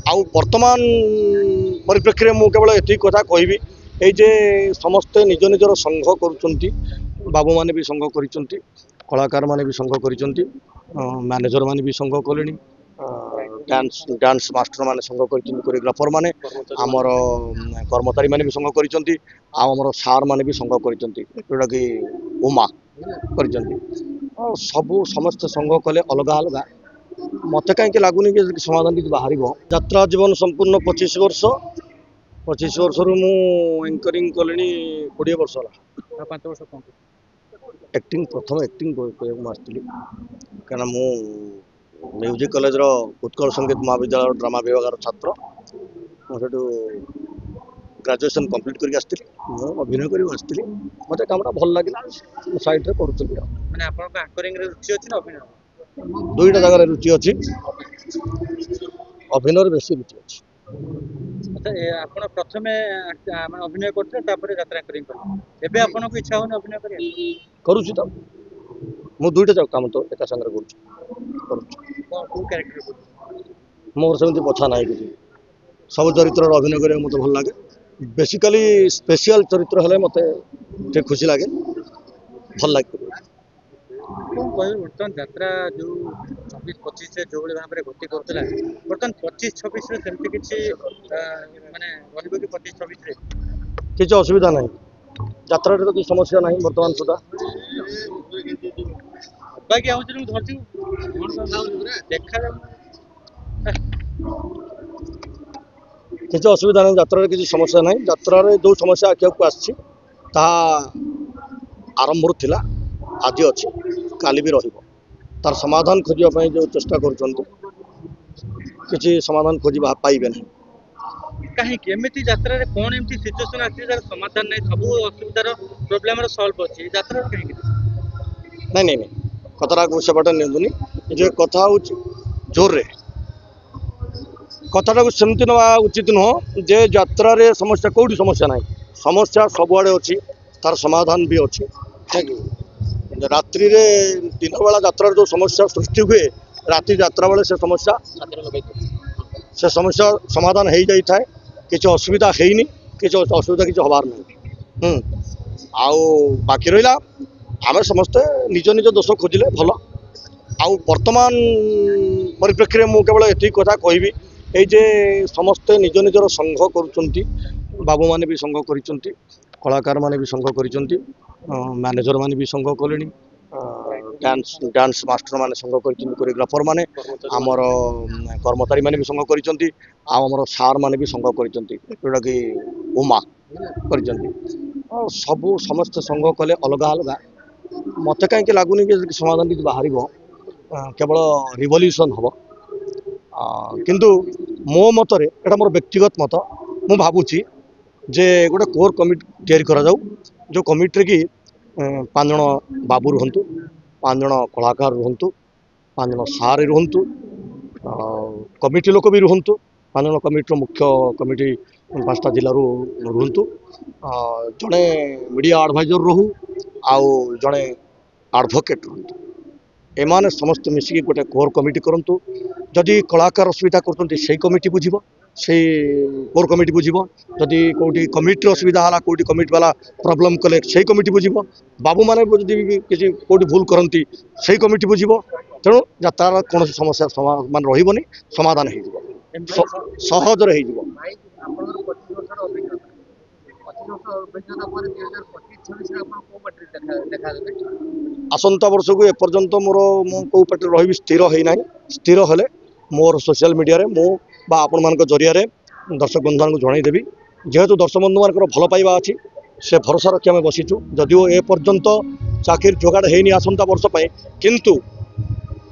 आउ वर्तमान परिप्रेक्षी में केवल ये कथा कहबी ये समस्ते निज निजर संघ कर बाबू मैंने भी संघ कर कलाकार मैंने भी संघ कर मैनेजर मैंने भी संघ कले डांस मास्टर मैंने संघ कोरियोग्राफर मैंने आमर कर्मचारी मैंने भी संघ कर सार मैंने भी संघ कर जोटा कि उमा कर सबू समस्ते संघ कले अलग अलग मत कहीं लगुनि कि समाधान किसी बाहर यात्रा जीवन संपूर्ण 25 वर्ष 25 वर्ष रु एंकरिंग कले 20 वर्ष है 5 वर्ष कौन एक्टिंग प्रथम एक्टिंग आसती क्या मु म्यूजिक कॉलेज उत्कल संगीत महाविद्यालय ड्रामा विभाग छात्र मुझे ग्रेजुएशन कंप्लीट करके आसती अभिनय कर आसती मत कमटा भल लगे साइड करूँ माने आपन को एंकरिंग रे रुचि अछि ना अभिनय दुईटा जगह रुचि अच्छी अभिनय बेसी रुचि अच्छी अच्छा आपन प्रथमे माने अभिनय करते तापर यात्रा एंकरिंग करते एबे आपन को इच्छा होने अभिनय करिया करूँ तो मु दुईटा काम तो एका संगे करूँ को कैरेक्टर को मोर सेमती बछा ना कि सब चरित्र अभिनय करें मत भल लगे बेसिकली स्पेशल चरित्र हेले मत खुशी लगे भल लगे कौन कह बर्तमान यात्रा जो 24-25 से जो भाव में गति करुला बर्तमान 25-26 रे सेमती किछि माने रहइबो कि 25-26 रे किसी असुविधा नहीं यात्रा तो किसी समस्या नहीं बर्तमान सुधा बाकी आउ जनु धरती देखा जा किसी असुविधा नहीं यात्रा किसी समस्या नहीं यात्रा जो समस्या आखिया को आसी आरंभ थिला आज अच्छी काली भी रहिबो तार समाधान खोजिया जो चेष्टा कर समाधान खोज पाइबे ना कहीं एमती यात्रा रे कोन एमती सिचुएशन आछि जर समाधान नहीं सब असुविधार प्रॉब्लम रो सॉल्व अछि यात्रा रे कहीं नहीं नहीं नहीं कतरा को सेपटे निंदुनी जो कथा जोर रे कथाटा को सेमती नवा उचित नुह जे यात्रा रे समस्या कोठी समस्या नहीं समस्या सबुआड़े अच्छी तार समाधान भी अच्छी रात्रि रे दिन बेला यात्रा जो समस्या सृष्टि हुए राति यात्रा बेले से समस्या समाधान हो जाए था किसी असुविधा है किसी असुविधा किसी हबार नहीं आउ बाकी रहा आम समस्ते निज निज दोष खोजिले भल आउ वर्तमान परिप्रेक्षी में केवल ये कथा कहबी ये समस्ते निज निजर संघ कर बाबू मैंने भी संघ कर कलाकार मैंने भी संघ कर मैनेजर मैंने भी संघ कले डांस मास्टर मैंने संघ कर कोरियोग्राफर मैंने आमर कर्मचारी मैंने भी संघ कर सार मैंने भी संघ कर जोटा कि उमा कर सबू समस्ते संघ कले अलग अलग मत कहीं लगुनि कि समाधान किसी बाहर केवल रिवल्यूशन हम किंतु मो मतरे एटा मोर व्यक्तिगत मत मु भावुची जे गोटे कोर कमिटी तैयारी करा जाऊ जो कमिटी की 5 जन बाबू रुहतु 5 जन कलाकार रुहतु 5 जन सार रुहतु कमिटी लोक भी रुहतु 5 जन कमिटी मुख्य कमिटी 5टा जिलूर रुहतु जड़े मीडिया एडवाइजर रहू आउ जड़े एडवोकेट रुहतु एमाने समस्त मिसिकी गोटे कोर कमिटी करंतु जदि कलाकार असुविधा करते से कमिटी बुझीबो से कोर कमिटी बुझीबो जदि कोटी कमिटी असुविधा हला कोटी कमिटी वाला प्रॉब्लम कले से कमिटी बुझीबो बाबू माने जदि किसी कोटी भूल करंती से कमिटी बुझीबो तेणु यात्रा कौन समस्या समाधान रहिबोनी समाधान हो जिवो सहज रही जिवो आसंता वर्ष को एपर्यंत मोर मो पार्टी रही स्थिर होना स्थिर हेले मोर सोशल मीडिया रे मो बा आपण मान जरिया दर्शक बंधु मान जनईदेवी जेहेतु दर्शक बंधु मान भल पाइबा अच्छी से भरोसा रखी आम बसीचु जदिओ ए पर्यंत चाकरी जोगाड़ होनी आसंता वर्ष किंतु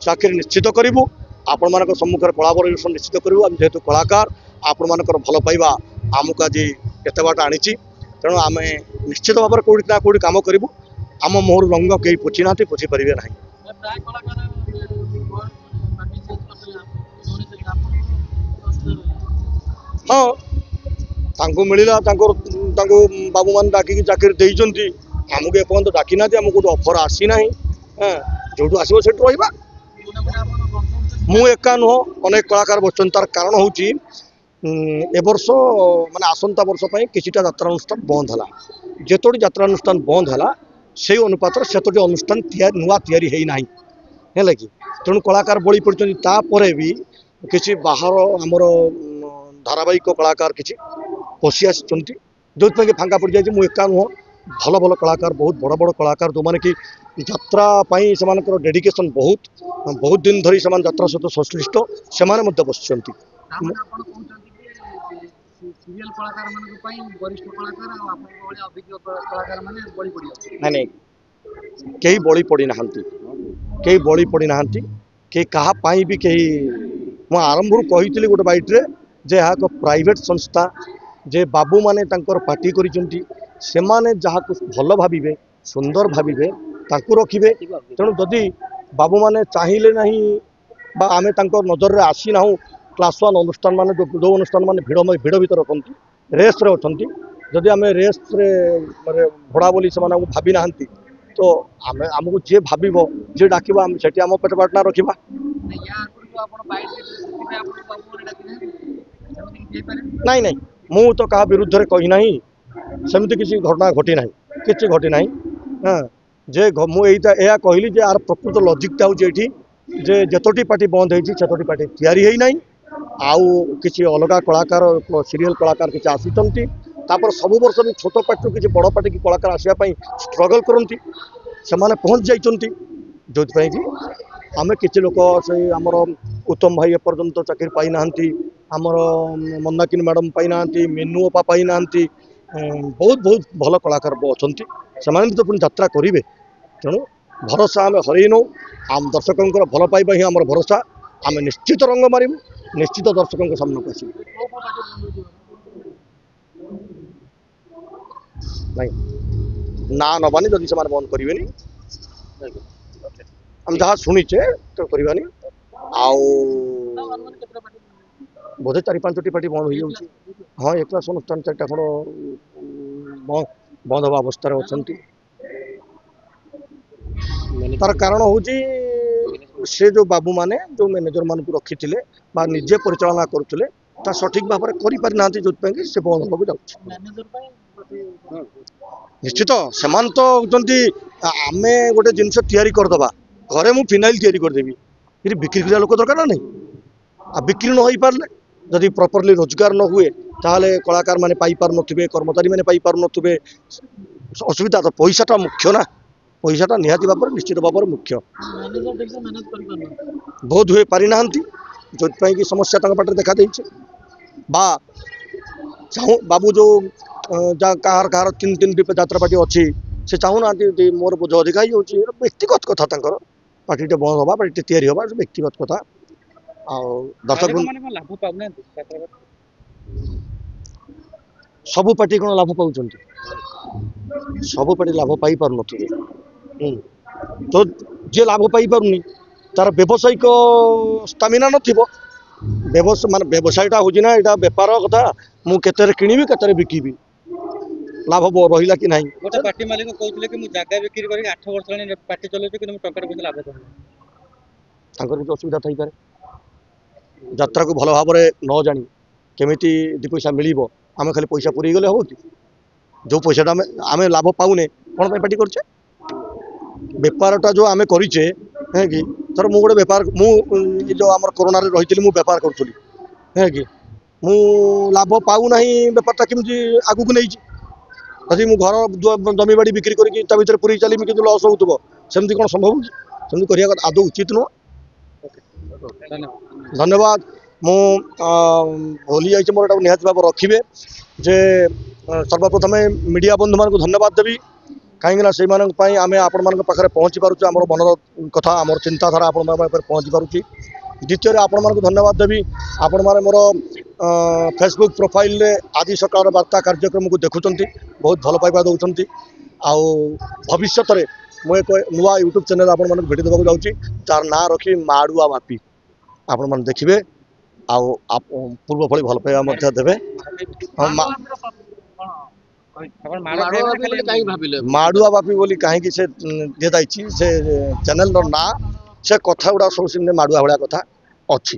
चाकरी निश्चित करूँ आपण मान सम्मुख में कोलाबोरेशन निश्चित करूँ जेहेतु कलाकार आपण मान भल पाइबा आमको आज एत बाट आनी तेणु आम निश्चित भाव में कौटी ना कौटी कम करूँ आम मोहर रंग कई पोछि ना पोछि पारे ना हाँ तांको मिलला बाबू मान डाकिकी चाकरी देइचंती आमको एपर्यंत डाकी ना आमको गोटे ऑफर आसी ना जो आसो से रहा मु एका नुह अनेक कलाकार बसुन तार कारण हूँ ए वर्ष माने आसंता वर्ष किछिटा यात्रानुष्ठान बंद है जेतोटी यात्रानुष्ठान बंद है से अनुपात सेतोटी अनुष्ठान नुआ तैयारी है ना है कि तेणु कलाकार बड़ी पड़ते तापर भी किसी बाहर आमर धारावाहिक कलाकार किसी पशि आसी जो फांका पड़ जाए मुझे एका नुह भल भल कलाकार बहुत बड़ बड़ कलाकार जो मैंने कि यात्रा से डेडिकेशन बहुत बहुत दिन धरी से यात्रा सहित संश्लिष्ट से बस सीरियल कलाकार मानक पई वरिष्ठ कलाकार आ आपन भଳି अभिज्ञ कलाकार माने बळी पड़ी नहीं कई बड़ी पड़ी ना कई बड़ी पड़ी ना कई कहा भी कई मु आरंभ कही गोटे बाइट्रे जे यहाँ एक प्राइवेट संस्था जे बाबू माने तांकर पार्टी करिसेंती से माने जहाँ को भल भाविबे सुंदर भाविबे तांको रखिबे तेणु जदि बाबू माने चाहिए नहीं बा आमे तांकर नजर रे आसी नाहु क्लास वन अनुष्ठान माने जो अनुष्ठान माने भिड़ भीतर रखती रेस रे अछंती जदि आमे रेस रे माने भड़ा बोली से माने भाबी नाहंती तो आमे हमको जे भाबिबो जे डाकिबा हम सेठी हम पेट पाटना रखिबा या तो आपण बाइट से आपण बाबू ने डाकिना नहीं नहीं मु तो कहा विरुद्ध रे कही नहीं सेमती किसी घटना घटी नहीं किसी घटी नहीं हाँ जे मुझे यह कहली जे आर प्रकृत लॉजिकटा हूँ ये जे जतोटी पार्टी बंद होती सेतोटी पार्टी तैयारी है नहीं आउ किसी अलग कलाकार सीरियल कलाकार किसी आसी तापर सब वर्ष भी छोट पार्टी किसी बड़ पार्टी की कलाकार आसापी स्ट्रगल करती से पहुँच जाइंट जो कि आम किसी लोक से आमर उत्तम भाई एपर्यंत चाकरी पाई ना आमर मंदाकिनी मैडम पाई ना मेनू अपा पाई ना बहुत बहुत भल कलाकार अच्छा से तो पुणी यात्रा करेंगे तेणु भरोसा आम हर नौ आम दर्शकों भल पाइबा ही आम भरोसा आम निश्चित रंग मारू निश्चित दर्शकों सामना को आस ना नबानी जदि से बंद करेंगे हम जहाँ शुणीचे तो करवानी बोधे 4-5टी पार्टी बंद हो जाऊँगी हाँ एक क्लास अनुष्ठान 4टा खंड बंद हवा अवस्था अच्छा तार कारण हूँ से जो बाबू माने जो मैनेजर मान को रखी थे निजे परिचालना करुले सठिक भाव में करना जो से बंद होगा जाऊँ निश्चित से तो होती आम गोटे जिनस तैयारी करदे घरे मु फिनाइल तैयारी करदेवी ये बिक्री करा लोक दरकार ना नहीं आ बिक्री न हो पारे जदि प्रॉपर्ली रोजगार न हुए ताहले कलाकार माने पाई पार नथिबे कर्मचारी माने पाई पार नथिबे असुविधा तो पैसाटा मुख्य ना पैसाटा निहाती भाव में निश्चित भाव में मुख्य बहुत हुए पारि नाहंती जो कि समस्या पाटे देखा देइछे बा चाहूँ बाबू जो कहार कहार 3 यात्रा पार्टी अच्छी से चाहूना मोर बोझ अधिका हो व्यक्तिगत कथा पार्टी बंद हवा पार्टी तैयारी हवा व्यक्तिगत कथा दर्शक सबू पार्टी कौन लाभ पाँच सबू पार्टी लाभ पाई पार नुए तो जे लाभ पाई पारुनी तार व्यावसायिक स्टामिना नवसाय मान व्यवसायटा हूँ ना यहाँ बेपार कथा मुझे किणी के बिकिबी लाभ रहा कि नहीं गोटे पार्टी मालिक कहते कि जगह बिक्री कर 8 वर्ष पार्टी चलाऊँ कि टकर लाभ कुछ असुविधा थी पारे यात्रा को भल भाव में न जानी केमिति 2 पैसा मिल आम खाली पैसा पूरी गले हम कि जो पैसाटा आम लाभ पाऊने कौन पार्टी करचे बेपारटा जो आम करें है कि सर मु गोटे बेपार मुझे जो आम कोरोना रही बेपार करी है कि मु लाभ पाऊना बेपारटा केमती आगू को नहीं जदि मु घर जमी बाड़ी बिक्री कर पूरी चली कि लस हो सेमती कौन संभव सेमती करने आदौ उचित नुह धन्यवाद मु भूली जाइए मोर निहत भाव रखिए जे सर्वप्रथम मीडिया बंधु मान धन्यवाद देवी कहीं से आम आपण मान पाखे पहुँची पार्चे आम मनर कथा आम चिंताधारा आपण पहुँची पार्टी द्वितीय आपण मान धन्यवाद देवी आपण मैंने मोर फेसबुक प्रोफाइल रे आदि सकाल वार्ता कार्यक्रम को देखुंट बहुत भल पाइबा दौरान भविष्य में मुझे एक नुआ यूट्यूब चैनल आपण मान भेटी देवाक जाऊँगी तार ना रखी माड़ुआ बापी आपण मैंने देखिए पूर्व भली भल पाइबा देवे माड़ुआ बापी बोली कहीं से दे से चैनल ना से कथा गुड़ा सब माड़ुआ भाया कथा ଅଛି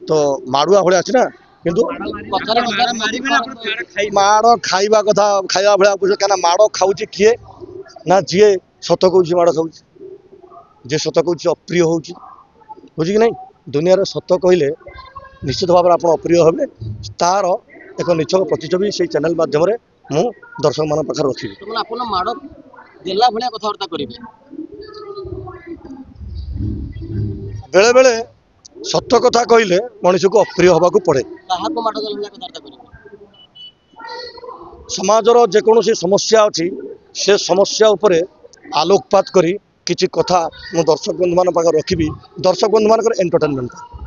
ତ ମାଡ଼ୁଆ ଭଳିଆ ଅଛି ନା କିନ୍ତୁ ମାଡ଼ ଖାଇବା କଥା ଖାଇବା ଭଳିଆ ବୁଝ କାହିଁକିନା ମାଡ଼ ଖାଉଛି କିଏ ନା ଯିଏ ସତ କହୁଛି ମାଡ଼ ଖାଉଛି ଯିଏ ସତ କହୁଛି ଅପ୍ରିୟ ହେଉଛି ବୁଝି କି ନାହିଁ ଦୁନିଆରେ ସତ କହିଲେ ନିଶ୍ଚିତ ଭାବରେ ଆପଣ ଅପ୍ରିୟ ହେବେ ତାର ଏକ ନିଛକ ପ୍ରତିଛବି ସେଇ ଚ୍ୟାନେଲ ମାଧ୍ୟମରେ ମୁଁ ଦର୍ଶକମାନଙ୍କ ପାଖରେ ରଖିବି ଆପଣ ମାଡ଼ ଦେଲା ଭଳିଆ କଥାବାର୍ତ୍ତା କରିବେ ବେଳେବେଳେ ସତ କଥା କହିଲେ ମଣିଷକୁ ଅପ୍ରିୟ ହେବାକୁ ପଡ଼େ କାହାକୁ ମାଡ଼ ଦେଲା ଭଳିଆ କଥାବାର୍ତ୍ତା କରିବେ ସମାଜର ଯେକୌଣସି ସମସ୍ୟା ଅଛି ସେ ସମସ୍ୟା ଉପରେ ଆଲୋକପାତ କରି କିଛି କଥା ମୁଁ ଦର୍ଶକ ବନ୍ଧୁମାନଙ୍କ ପାଖରେ ରଖିବି ଦର୍ଶକ ବନ୍ଧୁମାନଙ୍କର ଏଣ୍ଟରଟେନମେଣ୍ଟ